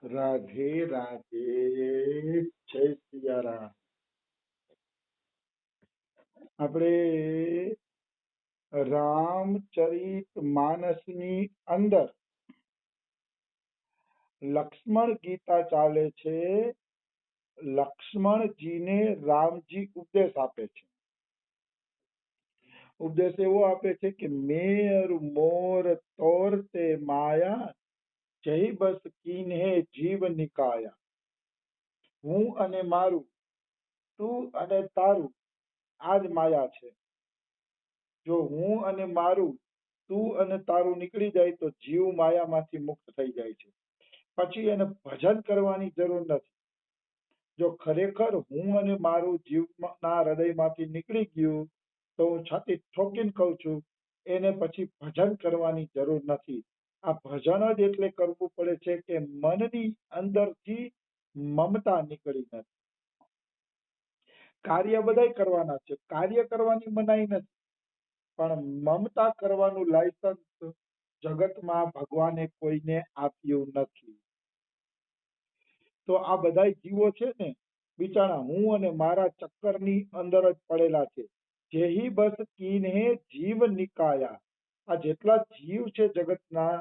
રાધે રાધે. જય સિયારામ. આપણે રામચરિત માનસની અંદર લક્ષ્મણ ગીતા ચાલે છે. લક્ષ્મણજીને રામજી ઉપદેશ આપે છે. ઉપદેશ એવો આપે છે કે મેર મોર તોરતે માયા જય બસ કીન્હે જીવ નિકાયા. હું અને મારું, તું અને તારું, આ જ માયા છે. જો હું અને મારું, તું અને તારું નીકળી જાય તો જીવ માયામાંથી મુક્ત થઈ જાય છે. પછી એને ભજન કરવાની જરૂર નથી. જો ખરેખર હું અને મારું જીવના હૃદયમાંથી નીકળી ગયું તો હું છાતી ઠોકીને કહું છું, એને પછી ભજન કરવાની જરૂર નથી. આ ભજન જ એટલે કરવું પડે છે કે મનની અંદરથી મમતા નીકળી નથી. કાર્ય બધાય કરવાના છે, કાર્ય કરવાની મનાઈ નથી, પણ મમતા કરવાનું લાયસન્સ જગતમાં ભગવાને કોઈને આપ્યું નથી. તો આ બધા જીવો છે ને બિચારા હું અને મારા ચક્કરની અંદર જ પડેલા છે. જેહી બસ કીન્હે જીવ નિકાયા. આ જેટલા જીવ છે જગતના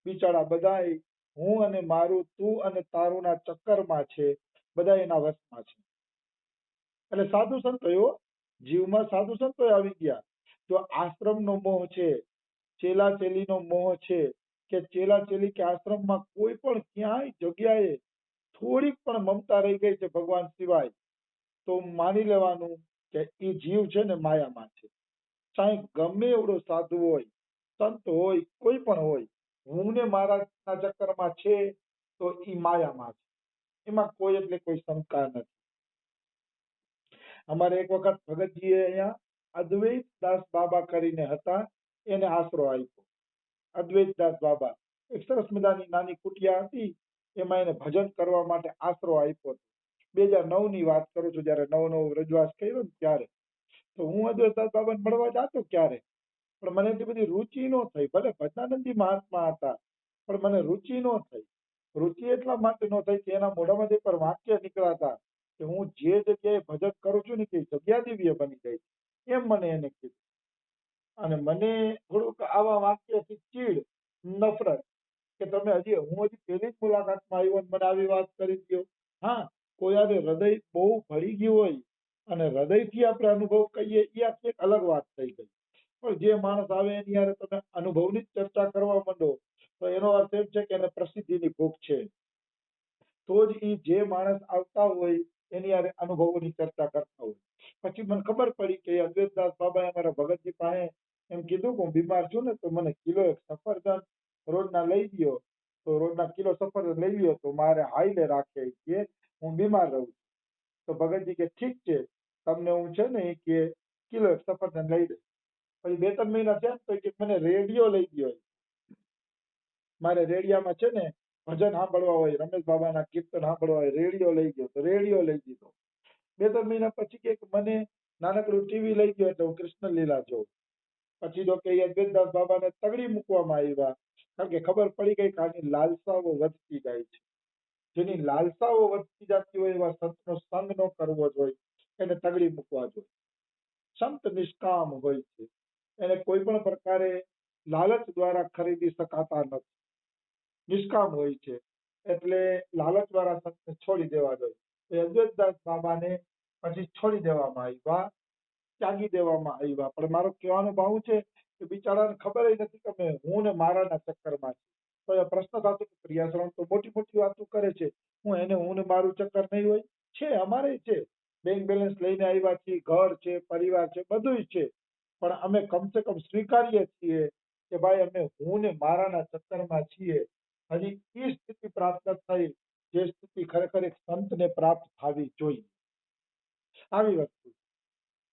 બિચારા બધાય હું અને મારું, તું અને તારુંના ચક્કરમાં છે. બધા એના વશમાં છે. એટલે સાધુ સંતો જીવમાં સાધુ સંતો આવી ગયા. જો આશ્રમનો મોહ છે, ચેલા ચેલીનો મોહ છે, કે ચેલા ચેલી કે આશ્રમમાં કોઈ પણ ક્યાંય જગ્યાએ થોડીક પણ મમતા રહી ગઈ છે ભગવાન સિવાય, તો માની લેવાનું કે એ જીવ છે ને માયામાં છે. ચાહે ગમે એવડો સાધુ હોય, સંત હોય, કોઈ પણ હોય, હું ને મારા ચક્કરમાં છે તો એ માયામાં છે. એમાં કોઈ એટલે કોઈ શંકા નથી. અમારે એક વખત ભગતજીએ અહીંયા અદ્વૈત દાસ બાબા કરીને હતા, એને આશરો આપ્યો. અદ્વૈત દાસ બાબા એક સરસ મજાની નાની કુટિયા હતી, એમાં એને ભજન કરવા માટે આશરો આપ્યો. 2009 ની વાત કરું છું, જયારે નવો નવો રજવાસ કર્યો ને ત્યારે. તો હું અદ્વૈત દાસ બાબાને મળવા જાતો ક્યારે, પણ મને એટલી બધી રુચિ ન થઈ. ભલે ભજનાનંદજી મહાત્મા હતા, પણ મને રુચિ ન થઈ. રુચિ એટલા માટે ન થઈ કે એના મોઢામાંથી પર વાક્ય નીકળાતા કે હું જે જગ્યાએ ભજન કરું છું ને તે જગ્યા દિવ્ય બની જાય છે, એમ મને એને કીધું. અને મને થોડુંક આવા વાક્યથી ચીડ, નફરત, કે તમે હું હજી પહેલી જ મુલાકાતમાં આવ્યો મને આવી વાત કરી દો. હા, કોઈ આજે હૃદય બહુ ભળી ગયું હોય અને હૃદયથી આપણે અનુભવ કહીએ એ આખી એક અલગ વાત થઈ ગઈ. પણ જે માણસ આવે એની યારે તમે અનુભવની જ ચર્ચા કરવા માંડો તો એનો અર્થ એમ છે કે એને પ્રસિદ્ધિની ભૂખ છે. તો જ એ જે માણસ આવતા હોય એની યારે અનુભવોની ચર્ચા કરતા હોય. પછી મને ખબર પડી કે અદ્વૈતદાસ બાબાએ અમારા ભગતજી પાસે એમ કીધું કે હું બીમાર છું ને તો મને કિલો એક સફરજન રોજના લઈ દો. તો રોજના કિલો સફરજન લઈ લ્યો તો મારે હાઈલે રાખે કે હું બીમાર રહું છું. તો ભગતજી કે ઠીક છે, તમને હું છે ને કે કિલો એક સફરજન લઈ દઈશ. પછી 2-3 મહિના થયા તો કે મને રેડિયો લઈ ગયો. મારે રેડિયામાં છે ને ભજન સાંભળવા હોય, રમેશ બાબાના કીર્તન સાંભળવા હોય, રેડિયો લઈ ગયો તો રેડિયો લઈ દીધો. 2-3 મહિના પછી કે મને નાનકડું ટીવી લઈ ગયો એટલે હું કૃષ્ણ લીલા જોઉં. પછી તો કે અદ્વૈતદાસ બાબાને તગડી મૂકવામાં આવ્યા, કારણ કે ખબર પડી ગઈ કે આની લાલસાઓ વધતી જાય છે. જેની લાલસાઓ વધતી જતી હોય એવા સંતનો સંગ ન કરવો જોઈએ, એને તગડી મૂકવા જોઈએ. સંત નિષ્કામ હોય છે, એને કોઈ પણ પ્રકારે લાલચ દ્વારા ખરીદી શકાતા નથી. નિષ્કામ હોય છે, એટલે લાલચ વાળા સંતને છોડી દેવા જોઈએ. તો અદ્વૈતદાસ બાબાને પછી છોડી દેવામાં આવ્યા, ત્યાગી દેવામાં આવ્યા. પણ મારો કહેવાનો ભાવ છે કે બિચારાને ખબર નથી કે હું ને મારાના ચક્કરમાં છું. તો એ પ્રશ્ન થતો કે પ્રિયાશ્રમ તો મોટી મોટી વાતો કરે છે, હું ને મારું ચક્કર નહીં હોય. છે, અમારે છે, બેંક બેલેન્સ લઈને આવ્યા છીએ, ઘર છે, પરિવાર છે, બધું છે, પણ અમે કમસે કમ સ્વીકારીએ છીએ કે ભાઈ અમે હું ને મારાના ચક્કરમાં છીએ. હજી એ સ્થિતિ પ્રાપ્ત થઈ જે સ્થિતિ ખરેખર એક સંતને પ્રાપ્ત થવી જોઈએ. આવી વસ્તુ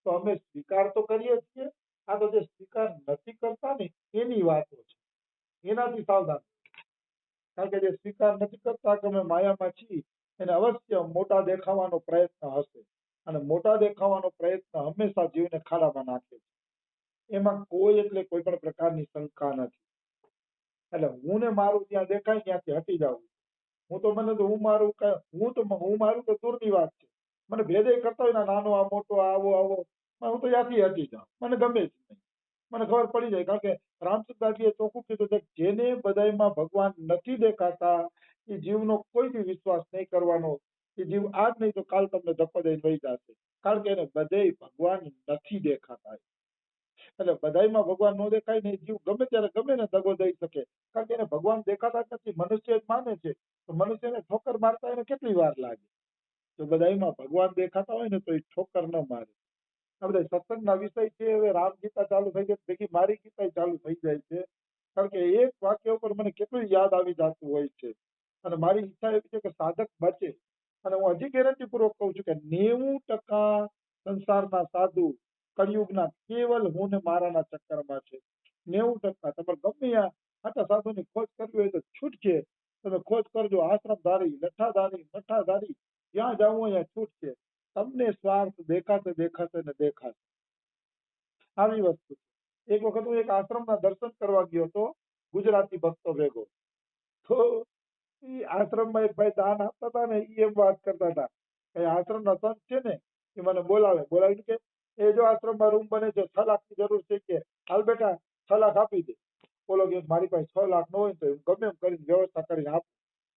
તો અમે સ્વીકાર તો કરીએ છીએ. આ તો જે સ્વીકાર નથી કરતા ને એની વાતો છે, એનાથી સાવધાન. કારણ કે જે સ્વીકાર નથી કરતા કે અમે માયામાં છીએ એને અવશ્ય મોટા દેખાવાનો પ્રયત્ન હશે, અને મોટા દેખાવાનો પ્રયત્ન હંમેશા જીવને ખાડામાં નાખે છે. એમાં કોઈ એટલે કોઈ પણ પ્રકારની શંકા નથી. એટલે હું ને મારું ત્યાં દેખાય ત્યાંથી હટી જાવ. હું તો મને તો હું મારું હું મારું તો દૂરની વાત છે. મને ભેદે કરતા હોય ને નાનો આ મોટો આ આવો આવો હું તો ત્યાંથી હટી જાઉં. મને ગમે જ નહીં. મને ખબર પડી જાય કારણ કે રામચંદ્રજીએ ચોખ્ખું કીધું છે કે જેને બધાયમાં ભગવાન નથી દેખાતા એ જીવનો કોઈ બી વિશ્વાસ નહીં કરવાનો. એ જીવ આજ નહીં તો કાલ તમને ધક્કો દઈને વહી જશે. કારણ કે એને બધે ભગવાન નથી દેખાતા. એટલે બધાયમાં ભગવાન ન દેખાય ને એ જીવ ગમે ત્યારે ગમે ને દગો દઈ શકે. કારણ કે એને ભગવાન દેખાતા જ નથી. મનુષ્ય જ માને છે. તો મનુષ્યને ઠોકર મારતા એને કેટલી વાર લાગે. જો બધાયમાં ભગવાન દેખાતા હોય ને તો એ ઠોકર ન મારે. આ બધા સત્સંગના વિષય છે. હવે રામ ગીતા ચાલુ થઈ જાય ભેગી મારી ગીતા ચાલુ થઈ જાય છે. કારણ કે એક વાક્ય ઉપર મને કેટલું યાદ આવી જતું હોય છે. અને મારી ઈચ્છા એવી છે કે સાધક બચે. અને હું હજી ગેરંટી પૂર્વક કહું છું કે 90% સંસારના સાધુ કળિયુગના કેવલ હું ને મારાના ચક્કરમાં છે. 90% તમારે ગમે આ આટા સાધુની ખોજ કરવી હોય તો છૂટકે તમે ખોજ કરજો. આશ્રમધારી લઠ્ઠાધારી મઠ્ઠાધારી જ્યાં જવું હોય ત્યાં છૂટકે. તમને સ્વાર્થ દેખાશે દેખાશે ને દેખાશે. આવી વસ્તુ છે. એક વખત હું એક આશ્રમના દર્શન કરવા ગયો હતો ગુજરાતી ભક્તો ભેગો. તો એ આશ્રમમાં એક ભાઈ દાન આપતા હતા ને એ એમ વાત કરતા હતા કે આશ્રમના સંત છે ને એ મને બોલાવીને કે એ જો આશ્રમમાં રૂમ બને છે 6 લાખની જરૂર છે કે હાલ બેટા 6 લાખ આપી દે. બોલો કે મારી પાસે 6 લાખ ન હોય તો ગમે એમ કરીને વ્યવસ્થા કરીને આપો.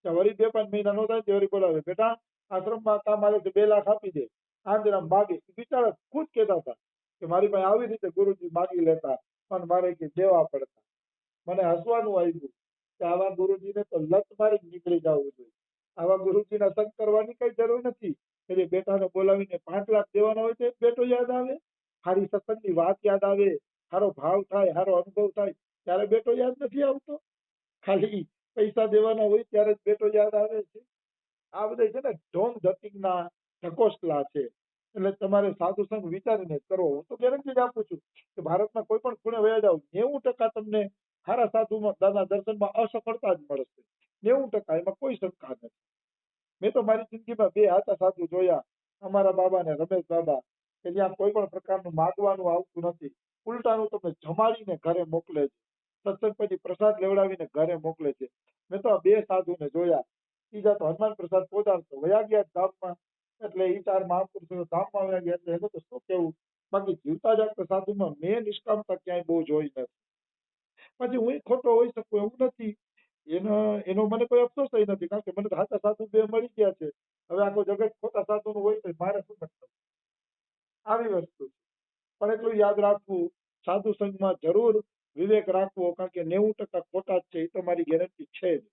વળી 2-5 મહિના નો થાય વળી બોલાવે બેટા આશ્રમમાં કામ આવે છે 2 લાખ આપી દે. આમ જરા માગે બિચારા ખુદ કહેતા હતા કે મારી પાસે આવી રીતે ગુરુજી માગી લેતા પણ મારે કે દેવા પડતા. મને હસવાનું આવ્યું કે આવા ગુરુજીને તો લત મારી જ નીકળી જવું જોઈએ. આવા ગુરુજીના સંગ કરવાની કઈ જરૂર નથી. એટલે બેટાને બોલાવીને 5 લાખ દેવાના હોય તો એક બેટો યાદ આવે, સારી સત્સંગની વાત યાદ આવે, સારો ભાવ થાય, સારો અનુભવ થાય ત્યારે બેટો યાદ નથી આવતો. ખાલી પૈસા દેવાના હોય ત્યારે જ બેટો યાદ આવે છે. આ બધા છે ને ઢોંગ ધતિંગના ઢકોસલા છે. એટલે તમારે સાધુ સંગ વિચારીને જ કરવો. હું તો ગેરંટી જ આપું છું કે ભારતમાં કોઈ પણ ખૂણે વયા જાવ 90% તમને સારા સાધુમાં દાદા દર્શનમાં અસફળતા જ મળશે. 90% એમાં કોઈ શંકા નથી. મેં તો મારી જિંદગીમાં 2 હાચા સાધુ જોયા. અમારા બાબા ને રમેશ બાબા કે જ્યાં કોઈ પણ પ્રકારનું માગવાનું આવતું નથી. ઉલટાનું તમને જમાડીને ઘરે મોકલે છે. સત્સંગ પછી પ્રસાદ લેવડાવીને ઘરે મોકલે છે. મેં તો આ 2 સાધુને જોયા. ત્રીજા તો હનુમાન પ્રસાદ પહોંચાડતો વયા ગયા ધામમાં. એટલે એ 4 મહાપુરુષો ધામમાં વયા ગયા એટલે એનું તો શું કેવું. બાકી જીવતા જાગતા સાધુમાં મેં નિષ્કામતા ક્યાંય બહુ જોઈ નથી. પછી હું ખોટો હોઈ શકું એવું નથી. એનો મને કોઈ અફસોસ નથી કારણ કે મને તો સાચા સાધુ 2 મળી ગયા છે. હવે આખો જગત ખોટા સાધુનું હોય તો મારે શું મતલબ. આવી વસ્તુ છે. પણ એટલું યાદ રાખવું સાધુ સંઘમાં જરૂર વિવેક રાખવો કારણ કે 90% ખોટા જ છે એ તો મારી ગેરંટી છે જ.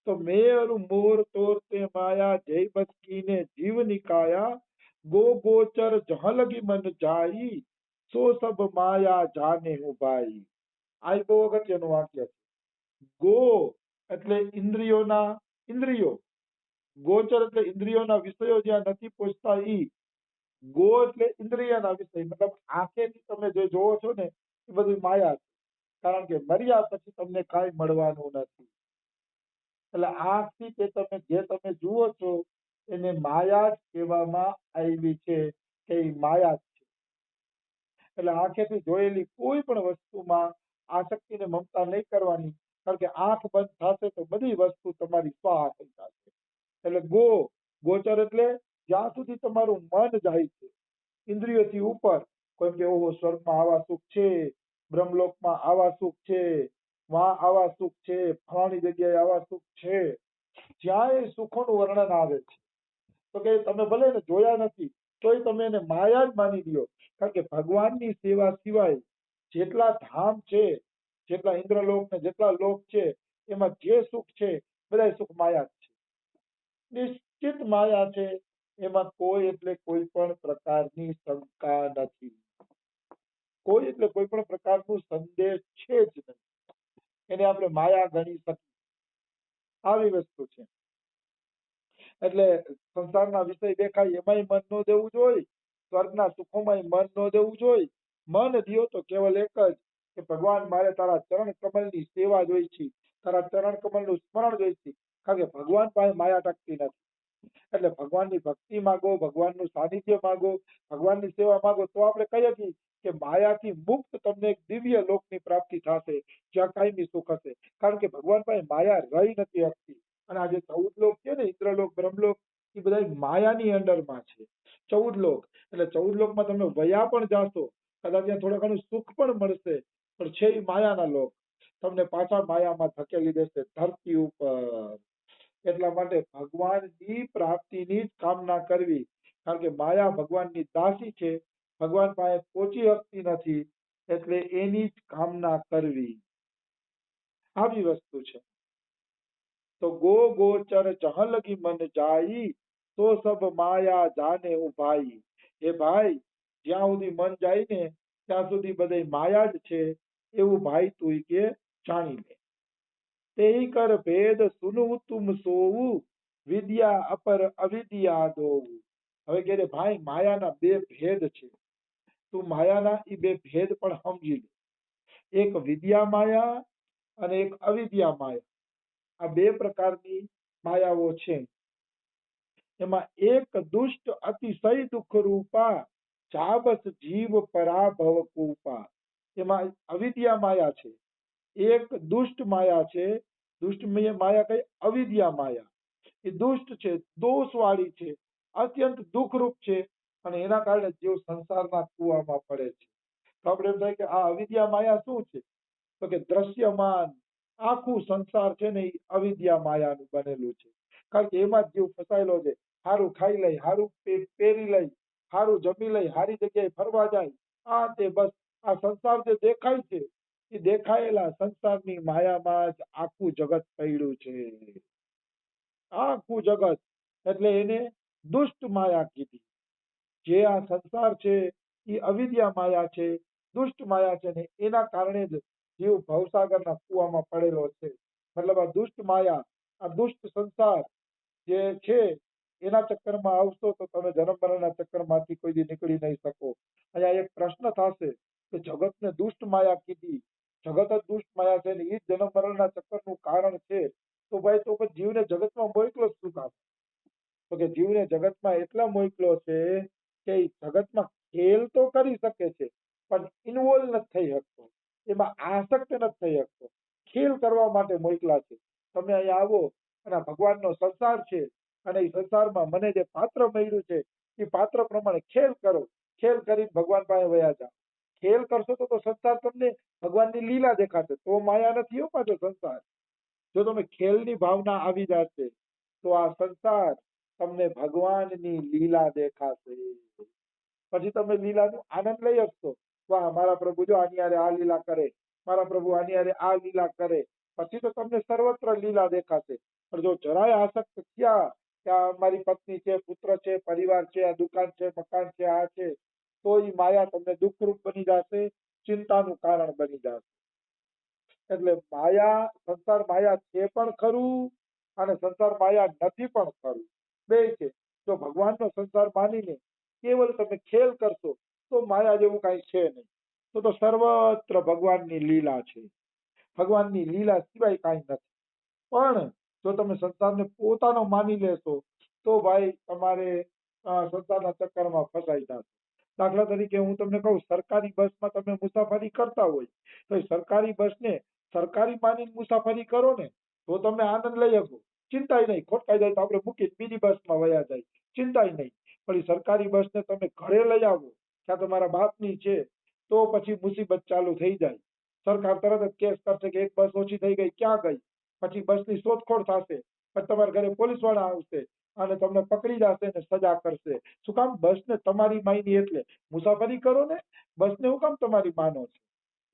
તો મેર મોર તોરતે માયા જય બચકીને જીવ નિકાયા ગો ગોચર જહ લગી મન જાઈ સો સબ માયા જાને હું ભાઈ. આ બહુ અગત્યનું વાક્ય છે. ગો એટલે ઇન્દ્રિયો. ગોચર એટલે ઇન્દ્રિયોના વિષયો જ્યાં નથી પહોંચતા ઈ. ગો એટલે ઇન્દ્રિયના વિષય મતલબ આંખેથી તમે જે જોવો છો ને એ બધી માયા છે. કારણ કે મર્યા પછી તમને કાંઈ મળવાનું નથી. એટલે આંખથી જે તમે જુઓ છો એને માયા જ કહેવામાં આવી છે કે એ માયા જ છે. એટલે આંખેથી જોયેલી કોઈ પણ વસ્તુમાં આસક્તિને મમતા નહીં કરવાની. કારણ કે આંખ બંધ થશે તો બધી વસ્તુ તમારી સ્વાહા થઈ જશે. એટલે ગોચર એટલે જ્યાં સુધી તમારું મન જાય છે ઇન્દ્રિયોથી ઉપર કોઈ કે ઓહો સ્વર્ગમાં આવા સુખ છે, બ્રહ્મલોકમાં આવા સુખ છે, આવા સુખ છે, ફલાણી જગ્યાએ આવા સુખ છે. જ્યાં એ સુખોનું વર્ણન આવે છે તો કે તમે ભલે એને જોયા નથી તોય તમે એને માયા જ માની લ્યો. કારણ કે ભગવાનની સેવા સિવાય જેટલા ધામ છે, જેટલા ઇન્દ્રલોક ને જેટલા લોક છે એમાં જે સુખ છે બધા સુખ માયા જ છે. નિશ્ચિત માયા છે. એમાં કોઈ એટલે કોઈ પણ પ્રકારની શંકા નથી. કોઈ એટલે કોઈ પણ પ્રકારનું સંદેશ છે જ નહીં. એને આપણે માયા ગણી શકીએ. આવી વસ્તુ છે. એટલે સંસારના વિષય દેખાય એમાંય મન ન દેવું જોઈએ. સ્વર્ગના સુખોમાંય મન ન દેવું જોઈએ. મન દિયો તો કેવલ એક જ કે ભગવાન મારે તારા ચરણ કમલની સેવા જોઈ છે, તારા ચરણ કમલનું સ્મરણ જોઈ છે. કારણ કે ભગવાન પાસે માયા ટકતી નથી. એટલે ભગવાનની ભક્તિ માગો, ભગવાનનું સાનિધ્ય માગો, ભગવાનની સેવા માગો તો આપણે કહીએ છીએ કે માયાથી મુક્ત તમને એક દિવ્ય લોકની પ્રાપ્તિ થશે જ્યાં કાયમી સુખ હશે. કારણ કે ભગવાન પાસે માયા રહી નથી શકતી. અને આ જે 14 લોક છે ને, ઇન્દ્રલોક, બ્રહ્મલોક, એ બધા માયાની અંડરમાં છે. 14 લોક એટલે 14 લોકમાં તમે વયા પણ જાશો, કદાચ ત્યાં થોડું ઘણું સુખ પણ મળશે, પણ છે એ માયાના લોક. તમને પાછા માયામાં ધકેલી દેશે ધરતી ઉપર. એટલા માટે ભગવાનની પ્રાપ્તિની જ કામના કરવી, કારણ કે માયા ભગવાનની દાસી છે, ભગવાન પાસે પહોંચી શકતી નથી, એટલે એની જ કામના કરવી, આવી વસ્તુ છે. તો ગો ગોચર જहाँ लगी मन जाई, તો સબ માયા જાને ઉભાઈ. એ ભાઈ, જ્યાં સુધી મન જાય ને ત્યાં સુધી બધે માયા જ છે, એવું ભાઈ તું કે જાણી લે. તે કર ભેદ સુનું તુમ સોવું, વિદ્યા અપર અવિદ્યા દોવું. હવે કે રે ભાઈ, માયાના બે ભેદ છે, તું માયાના એ બે ભેદ પણ સમજી લે. એક વિદ્યા માયા અને એક અવિદ્યા માયા. આ બે પ્રકારની માયાઓ છે. એમાં એક દુષ્ટ અતિશય દુઃખ રૂપા, જાબસ જીવ પરાભવ કૂપા. એમાં અવિદ્યા માયા છે, એક દુષ્ટ માયા છે. દુષ્ટ માયા કઈ? અવિદ્યા માયા. એ દુષ્ટ છે, દોષવાળી છે, અત્યંત દુઃખરૂપ છે, અને એના કારણે જીવ સંસારના કૂવામાં પડે છે. તો આપણે એમ થાય કે આ અવિદ્યા માયા શું છે? તો કે દ્રશ્યમાન આખું સંસાર છે ને, એ અવિદ્યા માયાનું બનેલું છે. કારણ કે એમાં જ જીવ ફસાયેલો છે. સારું ખાઈ લઈ, સારું પહેરી લઈ, સારું જમી લઈ, સારી જગ્યાએ ફરવા જાય, આ તે બસ આ સંસાર જે દેખાય છે, એ દેખાયેલા સંસારની માયામાં જ આખું જગત પડ્યું છે. આખું જગત, એટલે એને દુષ્ટ માયા કીધી. જે આ સંસાર છે એ અવિદ્યા માયા છે, દુષ્ટ માયા છે, ને એના કારણે જ જીવ ભવસાગરના કૂવામાં પડેલો છે. મતલબ આ દુષ્ટ માયા, આ દુષ્ટ સંસાર જે છે, એના ચક્કરમાં આવશો તો તમે જન્મ મરણના ચક્કરમાંથી કોઈ દી નીકળી નહીં શકો. અહીંયા એક પ્રશ્ન થશે કે જગતને દુષ્ટ માયા કીધી, જગત જ દુષ્ટ માયા છે ને એ જ જન્મ મરણના ચક્કરનું કારણ છે, તો ભાઈ તો પછી જીવને જગતમાં મોકલો શું કામ? તો કે જીવને જગતમાં એટલા મોકલો છે કે એ જગતમાં ખેલ તો કરી શકે છે, પણ ઇન્વોલ્વ નથી થઈ શકતો, એમાં આસક્ત નથી થઈ શકતો. ખેલ કરવા માટે મોકલા છે. તમે અહીંયા આવો અને ભગવાનનો સંસાર છે, અને એ સંસારમાં મને જે પાત્ર મળ્યું છે એ પાત્ર પ્રમાણે ખેલ કરો, ખેલ કરીને ભગવાન પાસે વયા જાઓ. ખેલ કરશો તો સંસાર તમને ભગવાનની લીલા દેખાશે, તો માયા નથી હો પાછો સંસાર. જો તમે ખેલની ભાવના આવી જશે તો આ સંસાર તમને ભગવાનની લીલા દેખાશે. પછી તમે લીલાનો આનંદ લઈ શકશો. વાહ, મારા પ્રભુ જો આની હારે આ લીલા કરે, મારા પ્રભુ આની હારે આ લીલા કરે, પછી તો તમને સર્વત્ર લીલા દેખાશે. પણ જો જરાય આસક્ત થયા કે આ મારી પત્ની છે, પુત્ર છે, પરિવાર છે, આ દુકાન છે, મકાન છે, આ છે, તો એ માયા તમને દુઃખરૂપ બની જશે, ચિંતાનું કારણ બની જશે. એટલે માયા, સંસાર માયા છે પણ ખરું, અને સંસાર માયા નથી પણ ખરું, બે છે. જો ભગવાનનો સંસાર માનીને કેવલ તમે ખેલ કરશો તો માયા જેવું કાંઈ છે નહીં. તો સર્વત્ર ભગવાનની લીલા છે, ભગવાનની લીલા સિવાય કાંઈ નથી. પણ જો તમે સંસારને પોતાનો માની લેશો તો ભાઈ તમારે સંસારના ચક્કરમાં ફસાઈ જશો. દાખલા તરીકે હું તમને કહું, સરકારી બસમાં તમે મુસાફરી કરતા હોય તો એ સરકારી બસને સરકારી માનીને મુસાફરી કરો ને તો તમે આનંદ લઈ શકો, ચિંતાય નહીં. ખોટકાઈ જાય તો આપણે મૂકીને બીજી બસમાં વયા જાય, ચિંતાય નહીં. પણ એ સરકારી બસને તમે ઘરે લઈ આવો, ક્યાં તમારા બાપની છે, તો પછી મુસીબત ચાલુ થઈ જાય. સરકાર તરત જ કેસ કરશે કે એક બસ ઓછી થઈ ગઈ, ક્યાં ગઈ? પછી બસની શોધખોળ થશે, પછી તમારા ઘરે પોલીસ વાળા આવશે અને તમને પકડી જશે ને સજા કરશે. શું કામ? બસને તમારી માની એટલે મુસાફરી કરો ને, બસને હું કામ તમારી માનો છો?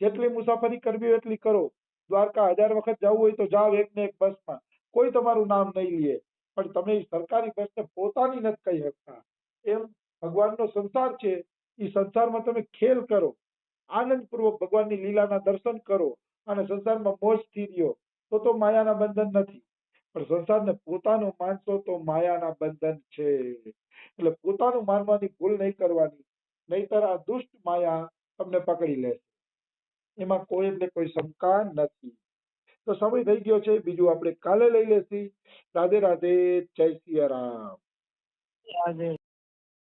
જેટલી મુસાફરી કરવી હોય એટલી કરો. દ્વારકા 1000 વખત જવું હોય તો જાઓ એક ને એક બસમાં, કોઈ તમારું નામ નહીં લે. પણ તમે સરકારી બસને પોતાની નથી કહી શકતા. એમ ભગવાનનો સંસાર છે, એ સંસારમાં તમે ખેલ કરો, આનંદપૂર્વક ભગવાનની લીલાના દર્શન કરો અને સંસારમાં મોજથી રહ્યો, તો માયાના બંધન નથી. પણ સંસારને પોતાનું માનશો તો માયાના બંધન છે. એટલે પોતાનું માનવાની ભૂલ નહીં કરવાની, નહીતર આ દુષ્ટ માયા તમને પકડી લેશે. એમાં કોઈ એટલે કોઈ શંકા નથી. તો સમય થઈ ગયો છે, બીજું આપણે કાલે લઈ લેશી. રાધે રાધે, જય સિયા રામ. રાધે.